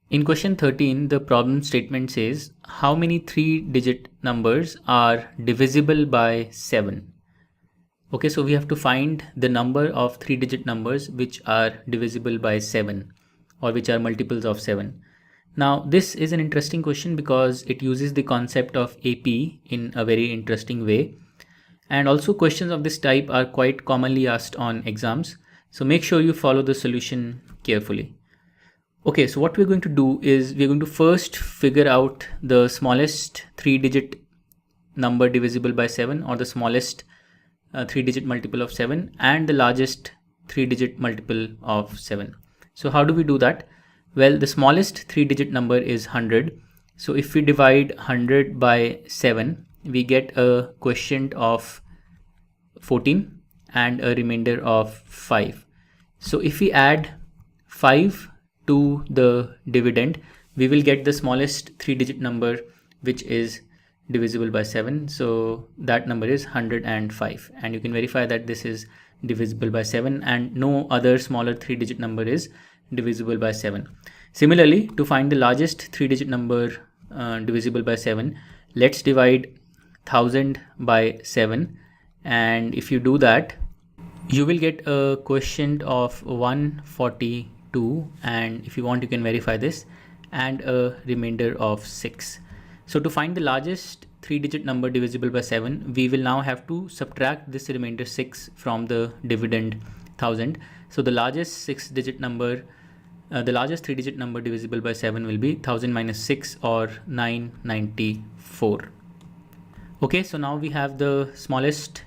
In question 13, the problem statement says, how many 3-digit numbers are divisible by 7? Okay, so we have to find the number of 3-digit numbers which are divisible by 7 or which are multiples of 7. Now, this is an interesting question because it uses the concept of AP in a very interesting way. And also questions of this type are quite commonly asked on exams. So make sure you follow the solution carefully. Okay, so what we're going to do is we're going to first figure out the smallest 3-digit number divisible by 7 or the smallest 3-digit multiple of 7 and the largest 3-digit multiple of 7. So how do we do that? Well, the smallest 3-digit number is 100. So if we divide 100 by 7, we get a quotient of 14 and a remainder of 5. So if we add 5 to the dividend, we will get the smallest 3-digit number which is divisible by 7. So that number is 105, and you can verify that this is divisible by 7 and no other smaller 3-digit number is divisible by 7. Similarly, to find the largest 3-digit number divisible by 7, let's divide 1000 by 7, and if you do that, you will get a quotient of 142, and if you want you can verify this, and a remainder of 6. So to find the largest 3-digit number divisible by 7, we will now have to subtract this remainder 6 from the dividend 1000. So the largest 3-digit number divisible by 7 will be 1000 minus 6 or 994. Okay, so now we have the smallest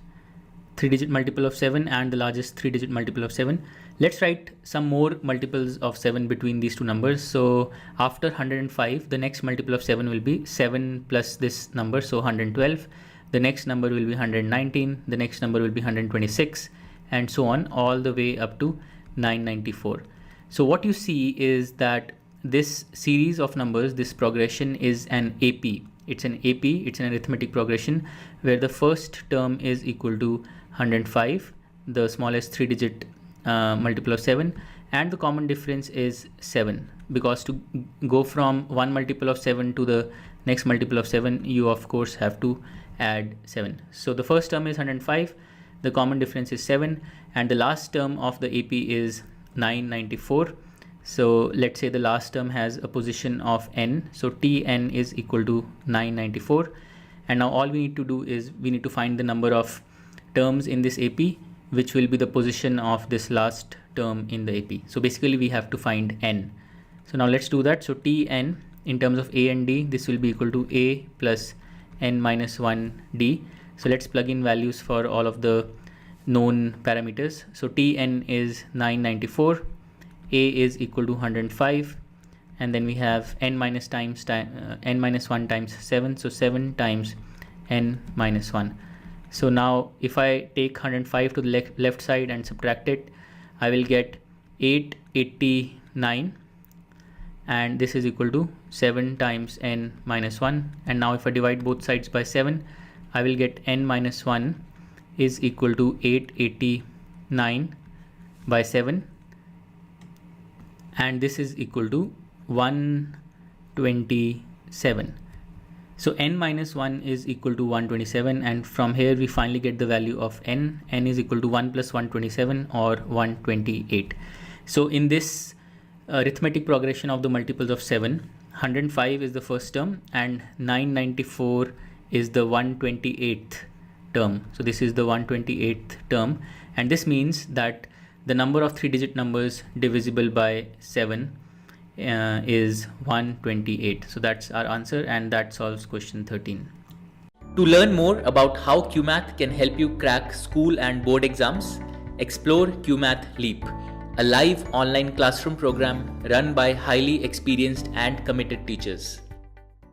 3-digit multiple of 7 and the largest 3-digit multiple of 7. Let's write some more multiples of 7 between these two numbers. So after 105, the next multiple of 7 will be 7 plus this number, so 112. The next number will be 119. The next number will be 126, and so on, all the way up to 994. So what you see is that this series of numbers, this progression is an AP. It's an arithmetic progression where the first term is equal to 105, the smallest 3-digit multiple of 7, and the common difference is 7, because to go from one multiple of 7 to the next multiple of 7, you of course have to add 7. So the first term is 105, the common difference is 7, and the last term of the AP is 994. So let's say the last term has a position of n, so Tn is equal to 994, and now all we need to do is we need to find the number of terms in this AP which will be the position of this last term in the AP. So basically we have to find n. So now let's do that. So Tn in terms of a and d, this will be equal to a plus n minus 1 d. So let's plug in values for all of the known parameters. So Tn is 994, a is equal to 105, and then we have n minus 1 times 7, so 7 times n minus 1. So now if I take 105 to the left side and subtract it, I will get 889, and this is equal to 7 times n minus 1. And now if I divide both sides by 7, I will get n minus 1 is equal to 889 by 7, and this is equal to 127. So n minus 1 is equal to 127, and from here we finally get the value of n. N is equal to 1 plus 127 or 128. So in this arithmetic progression of the multiples of 7, 105 is the first term and 994 is the 128th term. So this is the 128th term, and this means that the number of 3-digit numbers divisible by 7 is 128. So that's our answer, and that solves question 13. To learn more about how QMath can help you crack school and board exams, explore QMath Leap, a live online classroom program run by highly experienced and committed teachers.